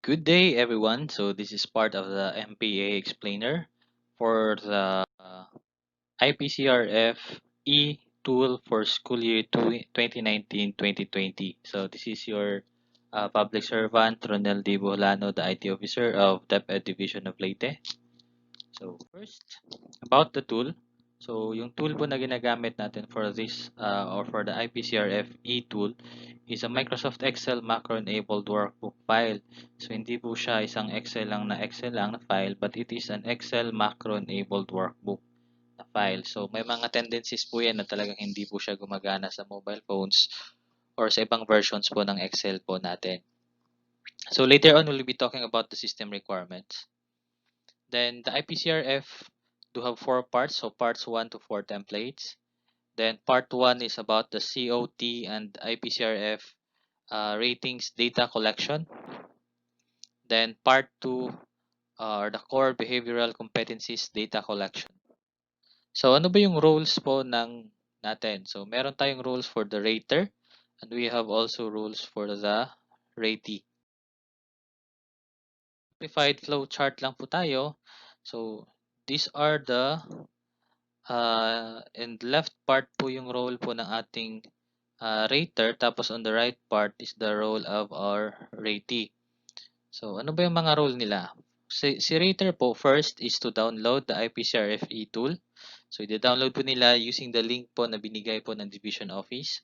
Good day, everyone. So this is part of the MPA explainer for the IPCRF E tool for school year 2019-2020. So this is your public servant, Ronel D. Buhlano, the IT officer of DepEd Division of Leyte. So first, about the tool. So yung tool po na ginagamit natin for this or for the IPCRF E tool is a Microsoft Excel macro-enabled workbook file. So hindi po siya isang Excel lang na file, but it is an Excel macro-enabled workbook na file. So may mga tendencies po yan na talagang hindi po siya gumagana sa mobile phones or sa ibang versions po ng Excel po natin. So later on, we'll be talking about the system requirements. Then the IPCRF do have 4 parts, so parts 1 to 4 templates. Then part 1 is about the COT and IPCRF ratings data collection. Then part 2 are the core behavioral competencies data collection. So ano ba yung roles po natin? So meron tayong roles for the rater and we have also rules for the ratee. Simplified flowchart lang po tayo. So these are the in the left part po yung role po ng ating rater, tapos on the right part is the role of our ratee. So ano ba yung mga role nila? Si rater po, first is to download the IPCRF tool. So i-download po nila using the link po na binigay po ng Division Office.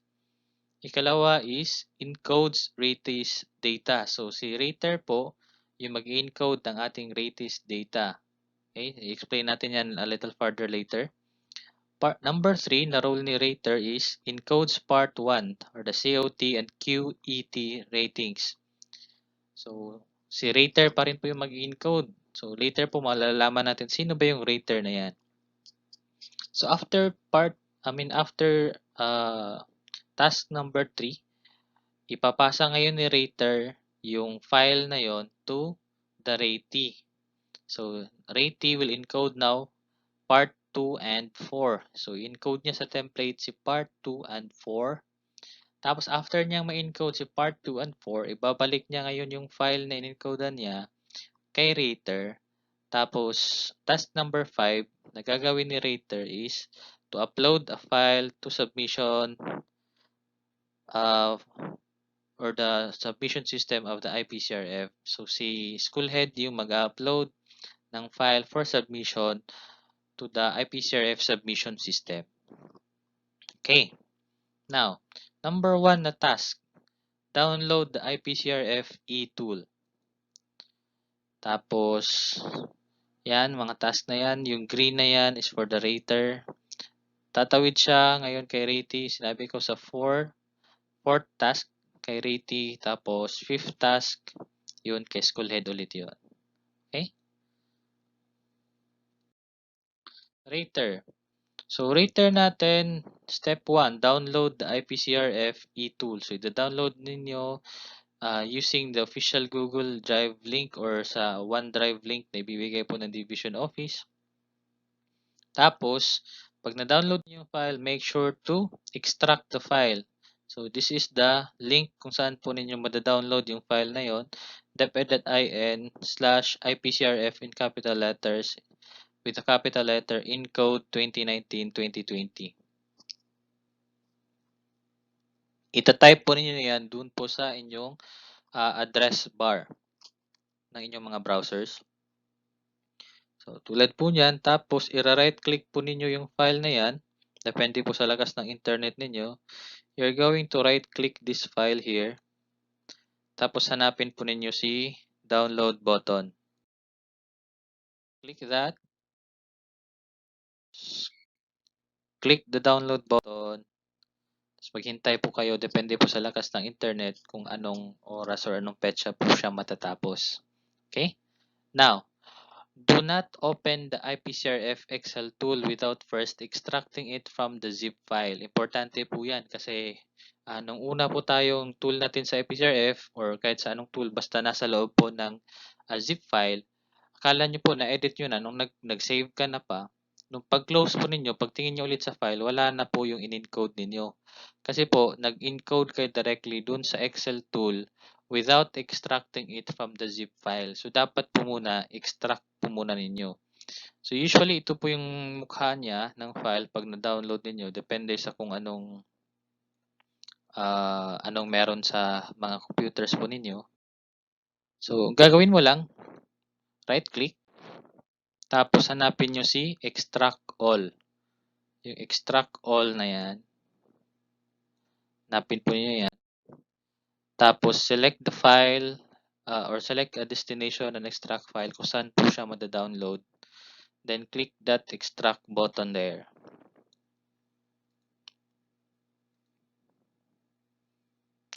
Ikalawa is encodes ratees data. So si rater po yung mag-encode ng ating ratees data. Okay, i-explain natin yan a little further later. Number 3 na role ni rater is encodes part 1 or the COT and QET ratings. So si rater pa rin po yung mag-encode. So later po malalaman natin sino ba yung rater na yan. So after task number 3, ipapasa ngayon ni rater yung file na yon to the ratee. So ratee will encode now part 2 and 4. So, encode niya sa template si part 2 and 4. Tapos, after niyang ma-encode si part 2 and 4, ibabalik niya ngayon yung file na in-encodean niya kay rater. Tapos, task number 5 na gagawin ni rater is to upload a file to submission or the submission system of the IPCRF. So, si school head yung mag-upload ng file for submission to the IPCRF submission system. Okay. Now, number 1 na task, download the IPCRF tool. Tapos, yan, mga task na yan. Yung green na yan is for the rater. Tatawid siya ngayon kay ratee. Sinabi ko sa 4th task kay ratee. Tapos, 5th task, yun kay school head ulit yun. Okay? Rater. So, rater natin, step 1, download the IPCRF tool. So, i-download ninyo using the official Google Drive link or sa OneDrive link na ibibigay po ng Division Office. Tapos, pag na-download niyo yung file, make sure to extract the file. So, this is the link kung saan po ninyo mada-download yung file na yon, deped.in/IPCRF in capital letters with a capital letter Encode 2019-2020. Ita-type po ninyo yan dun po sa inyong address bar ng inyong mga browsers. So, tulad po niyan, tapos i-right click po ninyo yung file na yan. Depende po sa lakas ng internet ninyo. You're going to right click this file here. Tapos hanapin po ninyo si download button. Click that. Click the download button. Tapos maghintay po kayo, depende po sa lakas ng internet kung anong oras or anong petsa po siya matatapos. Okay? Now, do not open the IPCRF Excel tool without first extracting it from the zip file. Importante po yan kasi nung una po tayong tool natin sa IPCRF or kahit sa anong tool, basta nasa loob po ng zip file, akala nyo po na-edit nyo na nung nag-save ka na pa. Nung pag-close po ninyo, pagtingin nyo ulit sa file, wala na po yung in-encode ninyo. Kasi po, nag-encode kayo directly dun sa Excel tool without extracting it from the zip file. So, dapat po muna, extract po muna ninyo. So, usually, ito po yung mukha niya ng file pag na-download ninyo. Depende sa kung anong meron sa mga computers po ninyo. So, gagawin mo lang, right-click, tapos hanapin nyo si extract all. Yung extract all na yan, hanapin po nyo yan. Tapos, select the file or select a destination and extract file kung saan po siya mada-download. Then, click that extract button there.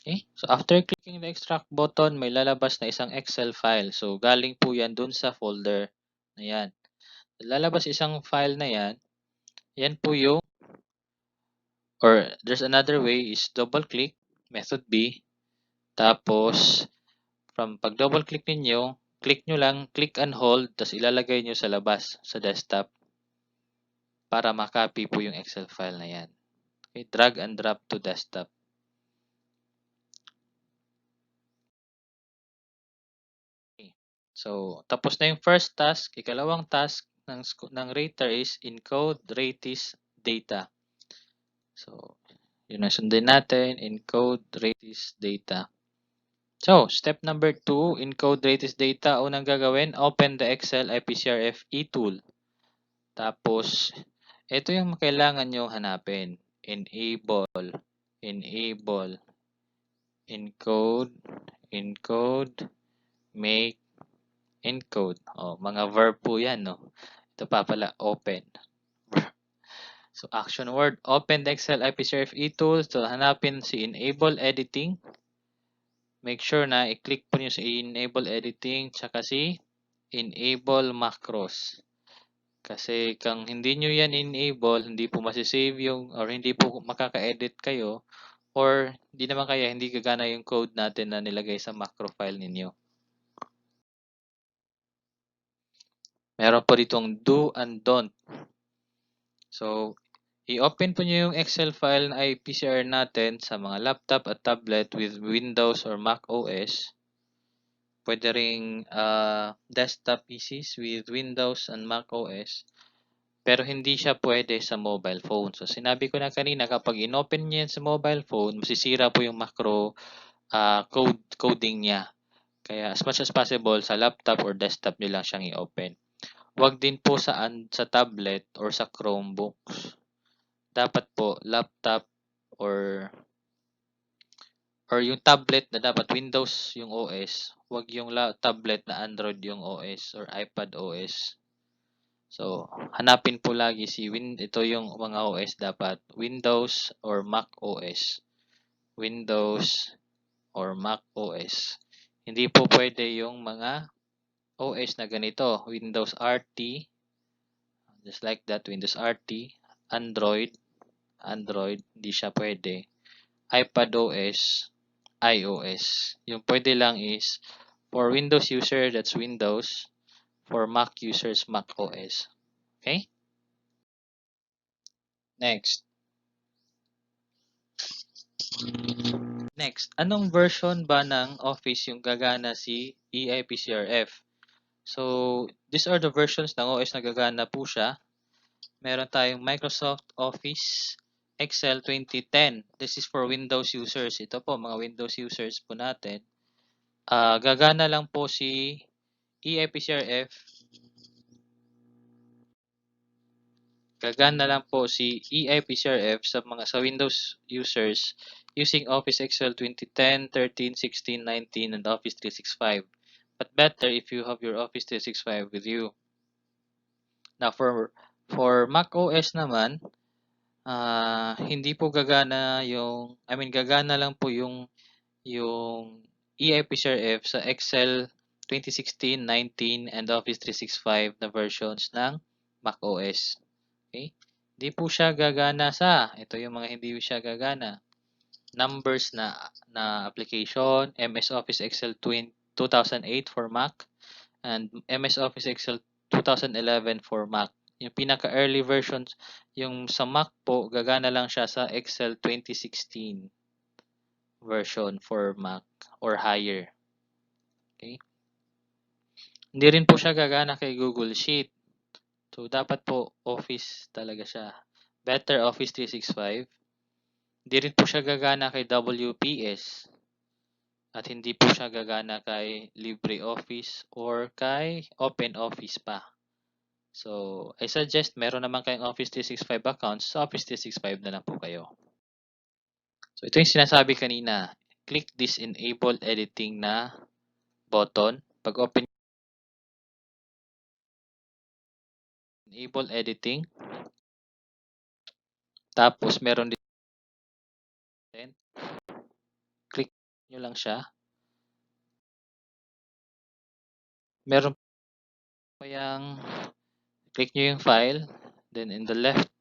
Okay? So, after clicking the extract button, may lalabas na isang Excel file. So, galing po yan dun sa folder na yan. Lalabas isang file na yan. Yan po yung, or there's another way is double-click, method B. Tapos, from pag double-click ninyo, click nyo lang, click and hold, tapos ilalagay nyo sa labas, sa desktop, para makopy po yung Excel file na yan. Okay? Drag and drop to desktop. Okay. So, tapos na yung first task. Ikalawang task ng Rater is encode Ratee's data. So, yun ang sundin natin, encode Ratee's data. So, step number 2, encode Ratee's data. Unang gagawin, open the Excel IPCRF tool. Tapos, ito yung kailangan nyo hanapin. Enable, encode, make, encode. O, mga verb po yan, no? Ito pa pala, open. So, action word, open the Excel IPCRF tool. So, hanapin si enable editing. Make sure na i-click po nyo sa enable editing, tsaka si enable macros. Kasi kung hindi nyo yan enable, hindi po masisave yung, or hindi po makaka-edit kayo, or hindi naman kaya, hindi gagana yung code natin na nilagay sa macro file ninyo. Meron po ditong do and don't. So, i-open po nyo yung Excel file na IPCR natin sa mga laptop at tablet with Windows or Mac OS. Pwede ring desktop PCs with Windows and Mac OS. Pero hindi siya pwede sa mobile phone. So, sinabi ko na kanina, kapag in-open niya sa mobile phone, masisira po yung macro coding niya. Kaya as much as possible, sa laptop or desktop nyo lang siyang i-open. Huwag din po sa tablet or sa Chromebooks. Dapat po laptop or yung tablet na dapat Windows yung OS, huwag yung tablet na Android yung OS or iPad OS. So, hanapin po lagi ito yung mga OS dapat Windows or Mac OS. Windows or Mac OS. Hindi po pwede yung mga OS na ganito, Windows RT, just like that, Windows RT, Android, hindi siya pwede. iPad OS, iOS. Yung pwede lang is for Windows user, that's Windows. For Mac users, Mac OS. Okay? Next. Anong version ba ng Office yung gagana si EIPCRF? So, these are the versions ng OS na gagana po siya. Meron tayong Microsoft Office Excel 2010. This is for Windows users. Ito po, mga Windows users po natin. Gagana lang po si EIPCRF. Gagana lang po si EIPCRF sa Windows users using Office Excel 2010, 13, 16, 19, and Office 365. But better if you have your Office 365 with you. Now, for Mac OS naman, hindi po gagana gagana lang po yung EIPCRF sa Excel 2016, 19, and Office 365 na versions ng Mac OS. Okay? Hindi po siya gagana ito yung mga hindi siya gagana. Numbers na application, MS Office Excel 2008 for Mac, and MS Office Excel 2011 for Mac. Yung pinaka-early versions, yung sa Mac po, gagana lang siya sa Excel 2016. version for Mac or higher. Okay? Hindi rin po siya gagana kay Google Sheet. So, dapat po Office talaga siya. Better Office 365. Hindi rin po siya gagana kay WPS. At hindi po siya gagana kay LibreOffice or kay OpenOffice pa. So, I suggest meron naman kayong Office 365 accounts, sa Office 365 na lang po kayo. So, ito yung sinasabi kanina. Click this Enable Editing na button. Pag open Enable Editing, tapos meron din click nyo lang siya. Meron pa yung click nyo yung file, then in the left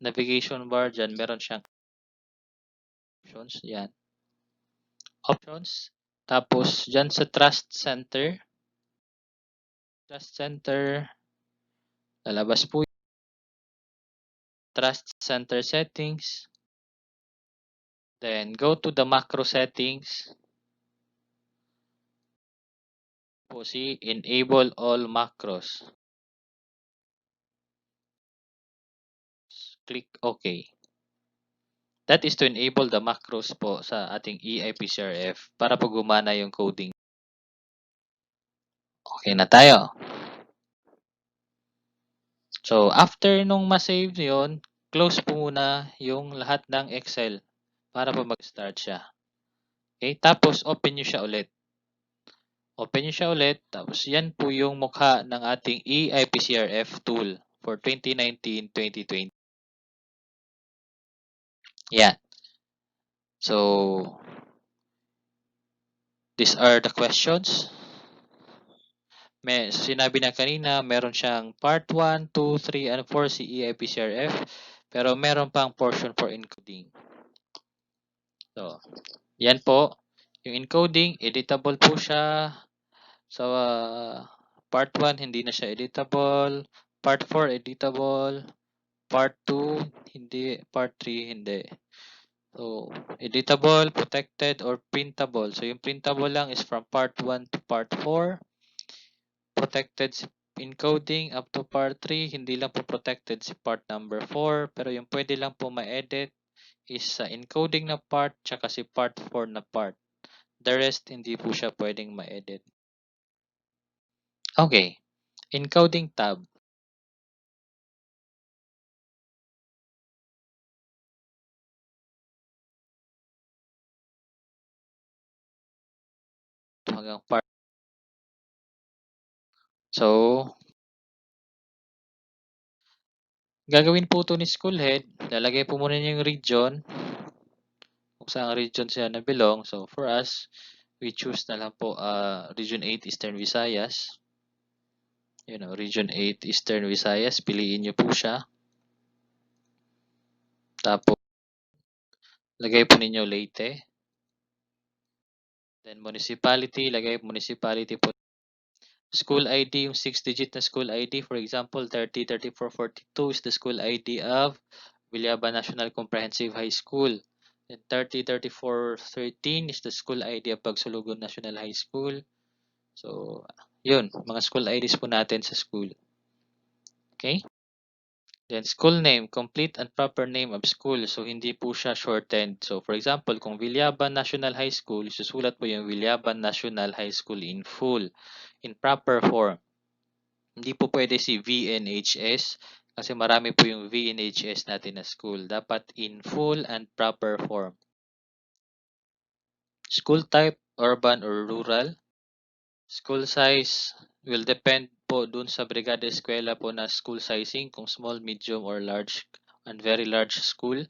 navigation bar dyan, meron siyang options. Yan. Options. Tapos, dyan sa Trust Center, lalabas po yung Trust Center settings. Then, go to the macro settings. Po si Enable all macros. Click OK. That is to enable the macros po sa ating EIPCRF para po gumana yung coding. Okay na tayo. So, after nung ma-save yun, close po muna yung lahat ng Excel para po mag-start siya. Okay, tapos open nyo siya ulit. Open nyo siya ulit, tapos yan po yung mukha ng ating EIPCRF tool for 2019-2020. Yan. So, these are the questions. Sinabi na kanina, meron siyang part 1, 2, 3, and 4 si EIPCRF, pero meron pang portion for encoding. So, yan po. Yung encoding, editable po siya. So, part 1, hindi na siya editable. Part 4, editable. Part 2, hindi. Part 3, hindi. So, editable, protected, or printable. So, yung printable lang is from part 1 to part 4. Protected si encoding up to part 3. Hindi lang po protected si part number 4. Pero yung pwede lang po ma-edit is sa encoding na part tsaka si part 4 na part. The rest, hindi po siya pwedeng ma-edit. Okay. Encoding tab. Hanggang part. So, gagawin po ito ni school head. Lalagay po muna niya yung region. Kung saan region siya na belong. So, for us, we choose na lang po Region 8 Eastern Visayas. Region 8 Eastern Visayas. Piliin niyo po siya. Tapos, lagay po ninyo Leyte. Then, municipality. Lagay municipality po. School ID, yung 6-digit na school ID. For example, 303442 is the school ID of Villaba National Comprehensive High School. And 303413 is the school ID of Pagsulugod National High School. So, yun. Mga school IDs po natin sa school. Okay? Then, school name. Complete and proper name of school. So, hindi po siya shortened. So, for example, kung Villaban National High School, susulat po yung Villaban National High School in full, in proper form. Hindi po pwede si VNHS kasi marami po yung VNHS natin na school. Dapat in full and proper form. School type, urban or rural. School size will depend po dun sa brigada eskwela po na school sizing, kung small, medium, or large and very large school.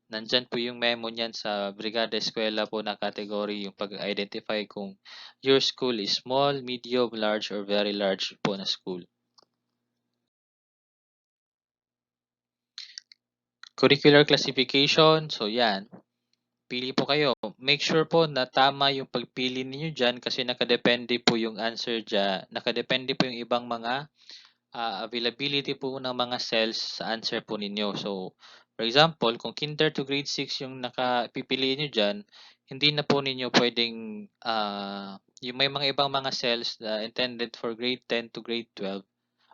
Nandyan po yung memo niyan sa brigada eskwela po na category, yung pag-identify kung your school is small, medium, large, or very large po na school. Curricular classification, so yan. Pili po kayo. Make sure po na tama yung pagpili niyo dyan kasi nakadepende po yung answer dyan. Nakadepende po yung ibang mga availability po ng mga cells sa answer po ninyo. So, For example, kung kinder to grade 6 yung pipiliin nyo dyan, hindi na po ninyo pwedeng, yung may mga ibang mga cells na intended for grade 10 to grade 12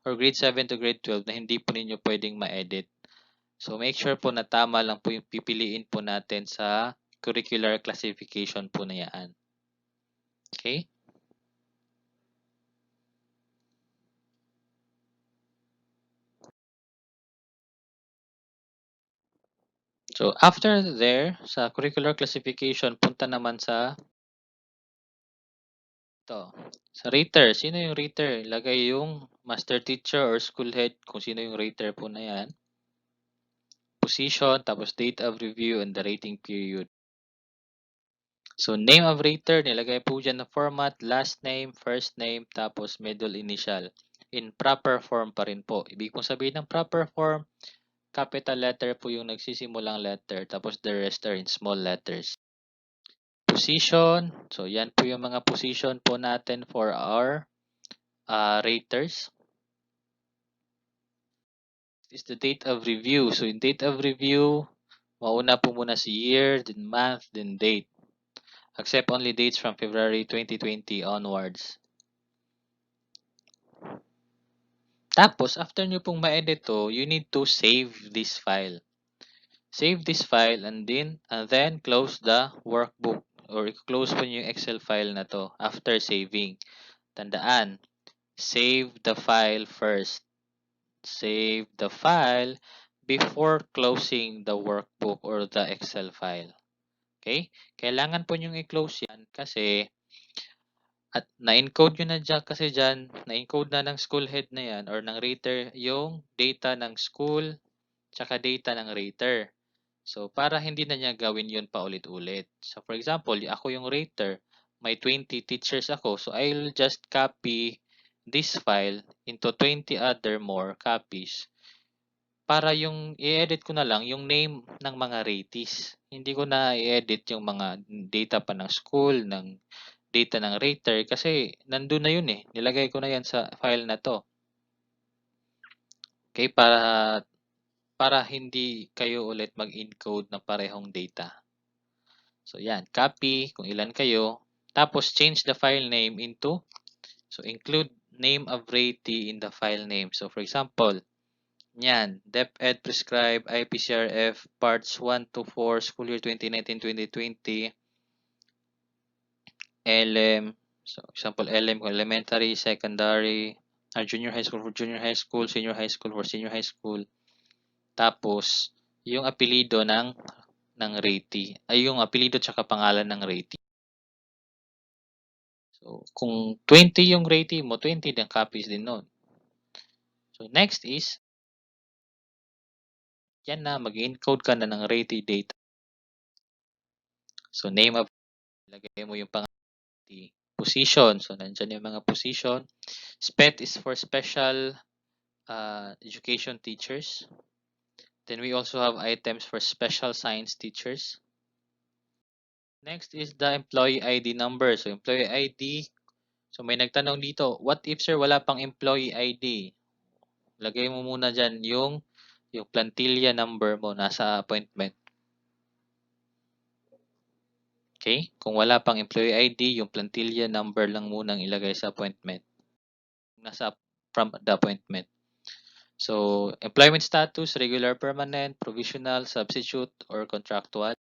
or grade 7 to grade 12 na hindi po ninyo pwedeng ma-edit. So, make sure po na tama lang po yung pipiliin po natin sa curricular classification po na yan. Okay? So, after there, sa curricular classification, punta naman sa sa rater. Sino yung rater? Lagay yung master teacher or school head kung sino yung rater po na yan. Position, tapos date of review, and the rating period. So, name of rater, nilagay po dyan na format, last name, first name, tapos middle initial. In proper form pa rin po. Ibig pong sabihin ng proper form, capital letter po yung nagsisimulang letter, tapos the rest are in small letters. Position, so yan po yung mga position po natin for our raters. Is the date of review. So, in date of review, mauna po muna si year, then month, then date. Accept only dates from February 2020 onwards. Tapos, after nyo pong ma-edit to, you need to save this file. Save this file and then close the workbook or close po yung Excel file na to after saving. Tandaan, save the file first. Save the file before closing the workbook or the Excel file. Okay? Kailangan po nyong i-close yan kasi at na-encode nyo na dyan kasi dyan, na-encode na ng school head na yan or ng rater yung data ng school tsaka data ng rater. So, para hindi na niya gawin yun pa ulit-ulit. So, for example, ako yung rater, may 20 teachers ako. So, I'll just copy this file into 20 other more copies para yung i-edit ko na lang yung name ng mga ratees. Hindi ko na i-edit yung mga data pa ng school, ng data ng rater kasi nandun na yun eh. Nilagay ko na yan sa file na to. Okay, para hindi kayo ulit mag-encode ng parehong data. So yan, copy kung ilan kayo. Tapos change the file name into, so include name of ratee in the file name. So for example, yan, DepEd Prescribe IPCRF Parts 1 to 4 School Year 2019-2020 LM. So example, LM kung elementary, secondary, or junior high school for junior high school, senior high school for senior high school. Tapos, yung apelido ng ratee, ay yung apelido tsaka pangalan ng ratee. So, kung 20 yung ratee mo, 20 din copies din nun. So, next is, yan na, mag-encode ka na ng ratee data. So, name of, lagay mo yung pangalan. Position. So, nandyan yung mga position. SPET is for special education teachers. Then, we also have items for special science teachers. Next is the employee ID number. So, employee ID. So, may nagtanong dito, what if, sir, wala pang employee ID? Lagay mo muna dyan yung plantilla number mo nasa appointment. Okay? Kung wala pang employee ID, yung plantilla number lang munang ilagay sa appointment. Nasa from the appointment. So, employment status, regular, permanent, provisional, substitute, or contractual.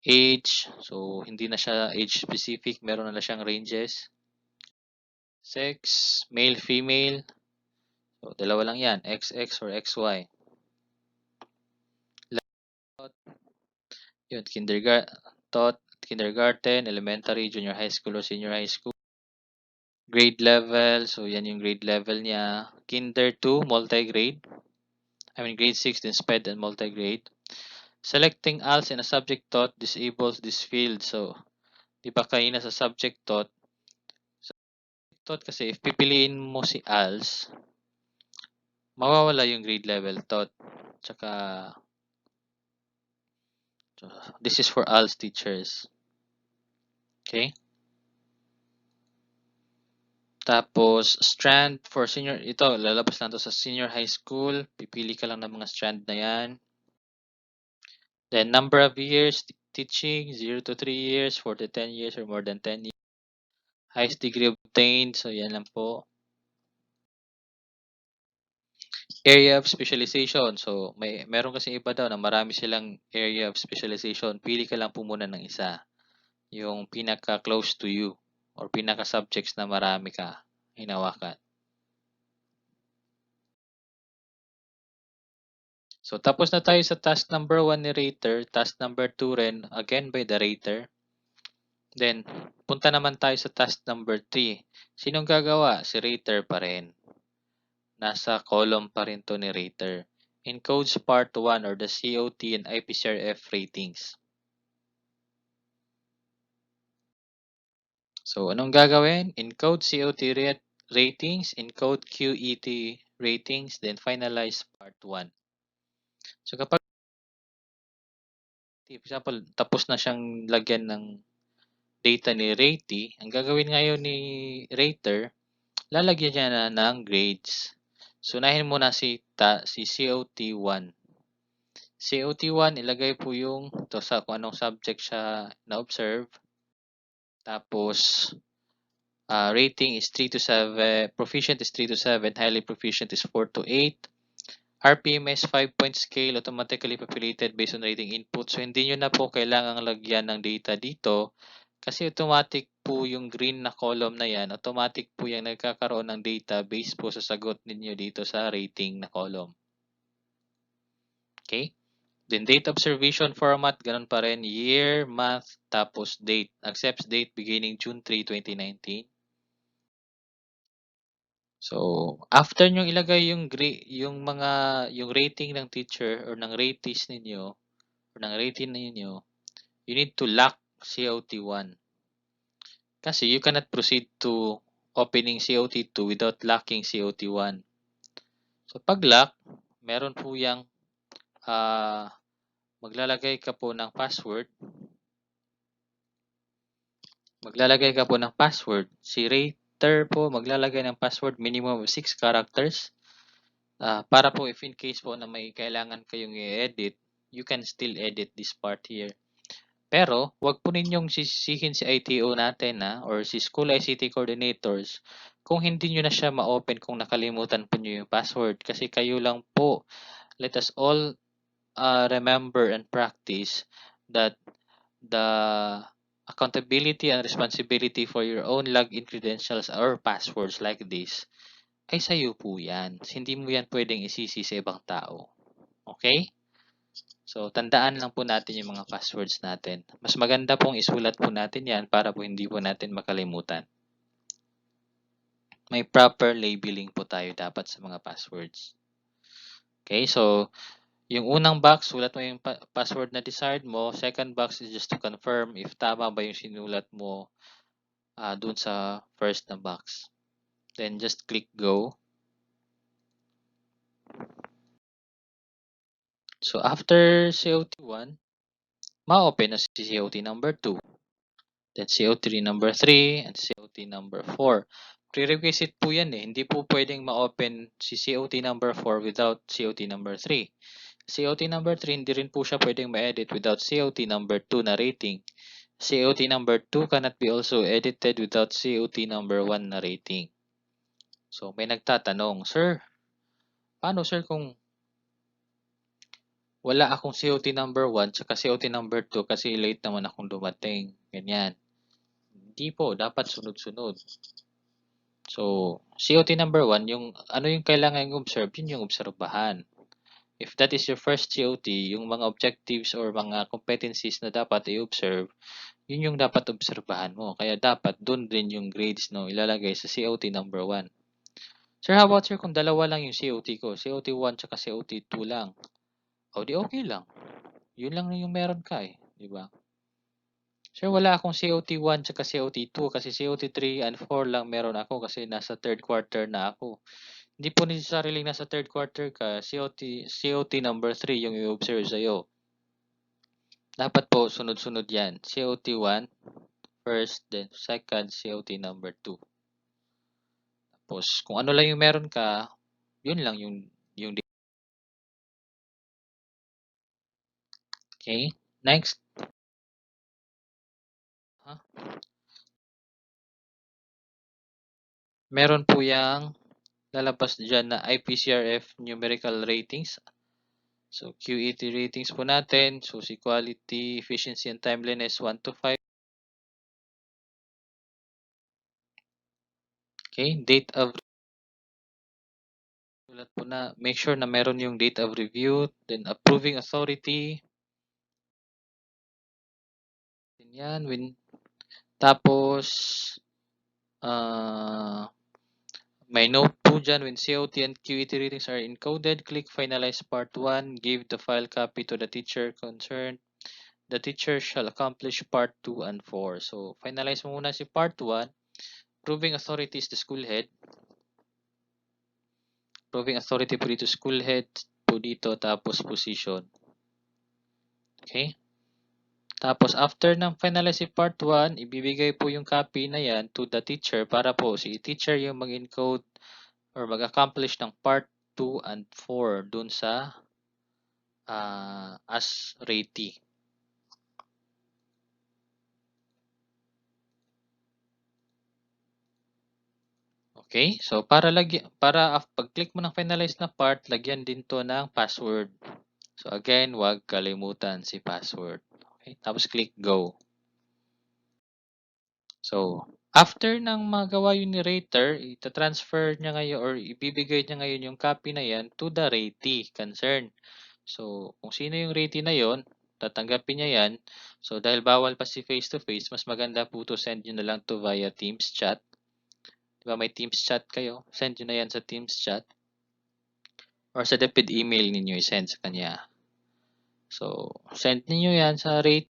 Age, so hindi na siya age specific, meron na siyang ranges. Sex, male, female. So, dalawa lang yan, XX or XY. Yun, kindergarten, elementary, junior high school, or senior high school. Grade level, so yan yung grade level niya. Kinder to multi-grade. I mean, grade 6, then SPED and multi-grade. Selecting ALS in a subject taught disables this field. So, di ba kanina sa subject taught kasi if pipiliin mo si ALS, mawawala yung grade level taught. Tsaka, so, this is for ALS teachers. Okay? Tapos, strand for senior, ito, lalabas lang to sa senior high school. Pipili ka lang ng mga strand na yan. Then number of years teaching, 0 to 3 years, 4 to 10 years, or more than 10 years. Highest degree obtained, so yan lang po. Area of specialization, so meron kasi iba daw na marami silang area of specialization. Pili ka lang po muna ng isa. Yung pinaka-close to you or pinaka-subjects na marami ka hinawakan. So, tapos na tayo sa task number 1 ni Rater. Task number 2 rin, again by the Rater. Then, punta naman tayo sa task number 3. Sinong gagawa? Si Rater pa rin. Nasa column pa rin to ni Rater. Encodes part 1 or the COT and IPCRF ratings. So, anong gagawin? Encode COT ratings, encode QET ratings, then finalize part 1. So, kapag, for example, tapos na siyang lagyan ng data ni Ratee, ang gagawin ngayon ni Rater, lalagyan niya na ng grades. So, unahin muna si COT1. COT1, ilagay po yung sa kung anong subject siya na-observe. Tapos, rating is 3 to 7, proficient is 3 to 7, highly proficient is 4 to 8. RPMS 5-point scale automatically populated based on rating input. So, hindi nyo na po kailangang lagyan ng data dito kasi automatic po yung green na column na yan, automatic po yung nagkakaroon ng data based po sa sagot ninyo dito sa rating na column. Okay? Then date observation format, ganun pa rin. Year, month, tapos date. Accepts date beginning June 3, 2019. So, after nyo ilagay yung rating ng teacher or ng ratees ninyo or ng rating ninyo, you need to lock COT1. Kasi you cannot proceed to opening COT2 without locking COT1. So, pag lock, meron po yung maglalagay ka po ng password. Si Rater po maglalagay ng password minimum of 6 characters. Para po if in case po na may kailangan kayong i-edit, you can still edit this part here. Pero, wag po ninyong sisihin si ITO natin or si School ICT Coordinators kung hindi nyo na siya ma-open kung nakalimutan po nyo yung password. Kasi kayo lang po, let us all remember and practice that the accountability and responsibility for your own login credentials or passwords like this ay sa'yo po yan. Hindi mo yan pwedeng isisi sa ibang tao. Okay? So, tandaan lang po natin yung mga passwords natin. Mas maganda pong isulat po natin yan para po hindi po natin makalimutan. May proper labeling po tayo dapat sa mga passwords. Okay, so, yung unang box, sulat mo yung password na desired mo. Second box is just to confirm if tama ba yung sinulat mo dun sa first na box. Then, just click go. So, after COT1, ma-open na si COT number 2. Then, COT number 3 and COT number 4. Prerequisite po yan eh. Hindi po pwedeng ma-open si COT number 4 without COT number 3. COT number 3, hindi rin po siya pwedeng ma-edit without COT number 2 na rating. COT number 2 cannot be also edited without COT number 1 na rating. So, may nagtatanong, Sir, paano sir kung wala akong COT number 1 tsaka COT number 2 kasi late naman akong dumating. Ganyan. Hindi po, dapat sunod-sunod. So, COT number 1, yung kailangan i-observe, yun yung obserbahan. If that is your first COT, yung mga objectives or mga competencies na dapat i-observe, yun yung dapat obserbahan mo. Kaya dapat dun din yung grades ilalagay sa COT number 1. Sir, how about sir kung dalawa lang yung COT ko? COT 1 tsaka COT 2 lang. O di okay lang. Yun lang yung meron ka eh. Diba? Sir, wala akong COT 1 tsaka COT 2 kasi COT 3 and 4 lang meron ako kasi nasa third quarter na ako. Hindi po necessarily nasa third quarter ka, COT number 3 yung i-observe sa'yo. Dapat po sunod-sunod yan. COT 1, first, then second, COT number 2. Tapos, kung ano lang yung meron ka, yun lang yung Okay, next. Huh? Meron po yang lalabas dyan na IPCRF numerical ratings. So, QET ratings po natin. So, si quality, efficiency, and timeliness 1 to 5. Okay, date of sulat po na make sure na meron yung date of review, then approving authority. Yan, tapos may note po dyan when COT and QET readings are encoded, click finalize part 1, give the file copy to the teacher concerned. The teacher shall accomplish part 2 and 4. So, finalize mo muna si part 1. Proving authority is the school head. Proving authority po dito school head po dito, tapos position. Okay? Tapos, after ng finalize si part 1, ibibigay po yung copy na yan to the teacher para po si teacher yung mag-encode or mag-accomplish ng part 2 and 4 dun sa as Ratee. Okay? So, para pag-click mo ng finalize na part, lagyan din to ng password. So, again, wag kalimutan si password. Okay? Tapos, click go. So, after ng magawa yun ni Rater, ita-transfer niya ngayon or ibibigay niya ngayon yung copy na yan to the Ratee concern. So, kung sino yung Ratee na yon, tatanggapin niya yan. So, dahil bawal pa si face-to-face, mas maganda po to send nyo na lang to via Teams chat. Diba may Teams chat kayo? Send nyo na yan sa Teams chat. Or sa DepEd email ninyo i-send sa kanya. So, send niyo yan sa Ratee.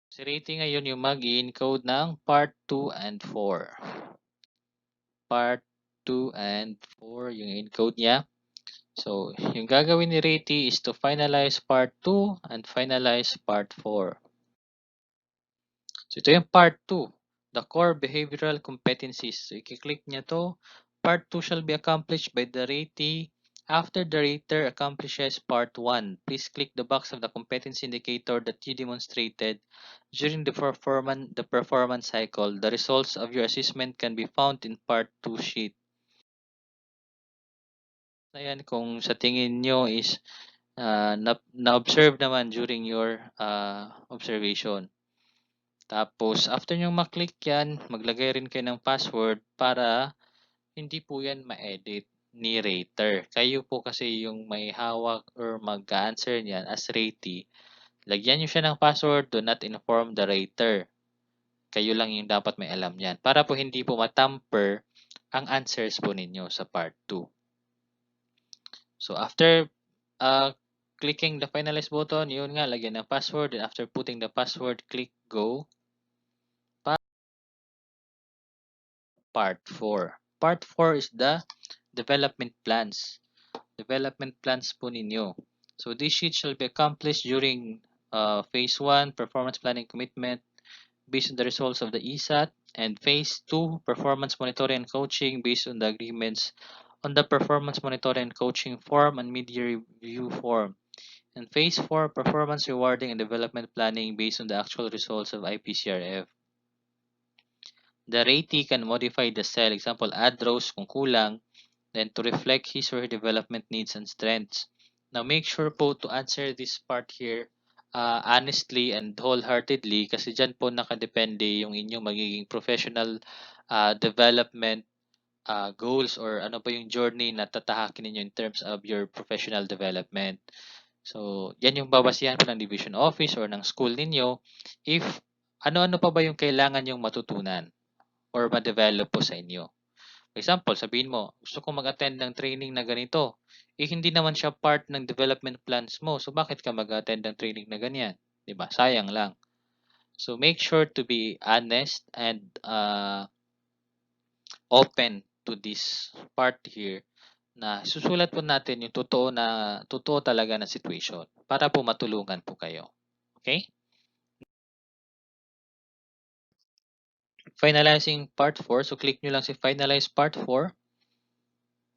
Si Ratee ngayon yung mag-encode ng part 2 and 4. Part 2 and 4 yung encode niya. So, yung gagawin ni Ratee is to finalize part 2 and finalize part 4. So, ito yung part 2, the core behavioral competencies. So, i-click niya to. Part 2 shall be accomplished by the Ratee after the rater accomplishes part 1. Please click the box of the competency indicator that you demonstrated during the performance cycle. The results of your assessment can be found in part 2 sheet. Ayan, kung sa tingin nyo is na-observe naman during your observation. Tapos, after nyo maklik yan, maglagay rin kayo ng password para hindi po yan ma-edit ni Rater. Kayo po kasi yung may hawak or mag-answer niyan as Ratee. Lagyan nyo siya ng password, do not inform the Rater. Kayo lang yung dapat may alam yan. Para po hindi po matamper ang answers po ninyo sa part 2. So, after clicking the finalize button, yun nga, lagyan ng password. And after putting the password, click go. Part 4. Part 4 is the development plans. Development plans po ninyo. So, this sheet shall be accomplished during Phase 1, Performance Planning Commitment, based on the results of the ESAT, and Phase 2, Performance Monitoring and Coaching, based on the agreements on the Performance Monitoring and Coaching Form and Mid-Year Review Form. And Phase 4, Performance Rewarding and Development Planning, based on the actual results of IPCRF. The Ratee can modify the cell, example, add rows kung kulang, then to reflect his or her development needs and strengths. Now, make sure po to answer this part here honestly and wholeheartedly kasi dyan po nakadepende yung inyong magiging professional development goals or ano pa yung journey na tatahakin ninyo in terms of your professional development. So, yan yung babasihan po ng division office or ng school ninyo if ano-ano pa ba yung kailangan yung matutunan or ma-develop po sa inyo. For example, sabihin mo, gusto kong mag-attend ng training na ganito. Eh, hindi naman siya part ng development plans mo. So, bakit ka mag-attend ng training na ganyan? Diba? Sayang lang. So, make sure to be honest and open to this part here na susulat po natin yung totoo talaga na situation para po matulungan po kayo. Okay? Finalizing part 4. So, click nyo lang si finalize part 4.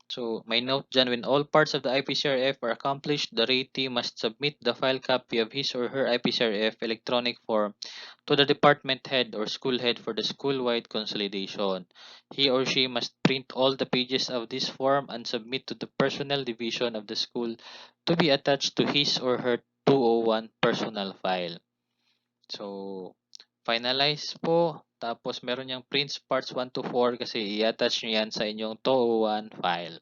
So, may note dyan, when all parts of the IPCRF are accomplished, the ratee must submit the file copy of his or her IPCRF electronic form to the department head or school head for the school-wide consolidation. He or she must print all the pages of this form and submit to the personnel division of the school to be attached to his or her 201 personal file. So, finalize po. Tapos, meron niyang prints parts 1 to 4 kasi i-attach niyo yan sa inyong 201 file.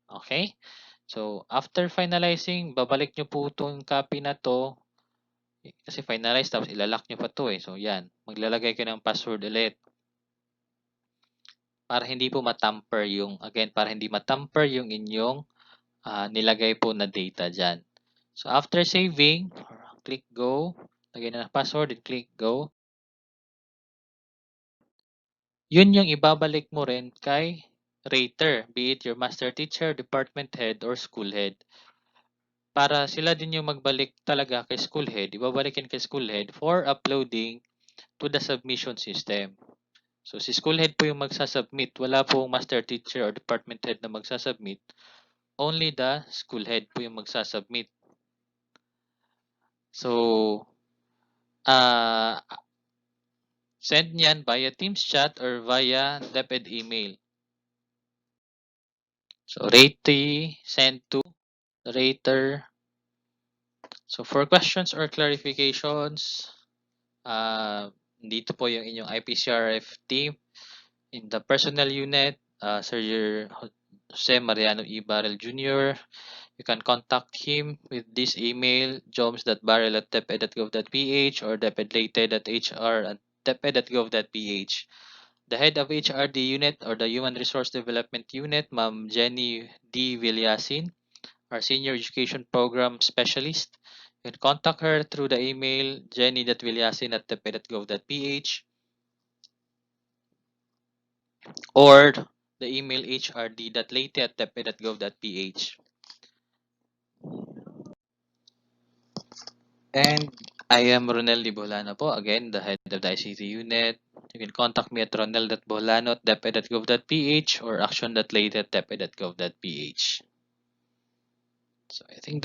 Okay? So, after finalizing, babalik nyo po itong copy na to. Kasi finalize, tapos ilalak nyo pa to eh. So, yan. Maglalagay kayo ng password ulit. Para hindi po matamper yung, again, para hindi matamper yung inyong nilagay po na data dyan. So, after saving, click go. Lagay na ng password and click go. Yun yung ibabalik mo rin kay rater, be it your master teacher, department head, or school head. Para sila din yung magbalik talaga kay school head, ibabalikin kay school head for uploading to the submission system. So, si school head po yung magsasubmit. Wala pong master teacher or department head na magsasubmit. Only the school head po yung magsasubmit. So, send niyan via Teams chat or via DepEd email. So, Ratee send to rater. So, for questions or clarifications, dito po yung inyong IPCRF team. In the personnel unit, Sir Jose Mariano E. Barrel Jr., you can contact him with this email, joms.barrel@deped.gov.ph or depedlate@hr@deped.gov.ph. The head of HRD unit or the Human Resource Development Unit, Ma'am Jenny D. Villasin, our Senior Education Program Specialist. You can contact her through the email jenny.villasin@deped.gov.ph or the email hrd.late@deped.gov.ph. And I am Ronel Libolano po, again, the head of the ICT unit. You can contact me at ronel.bolano@deped.gov.ph or action.late@deped.gov.ph. So I think that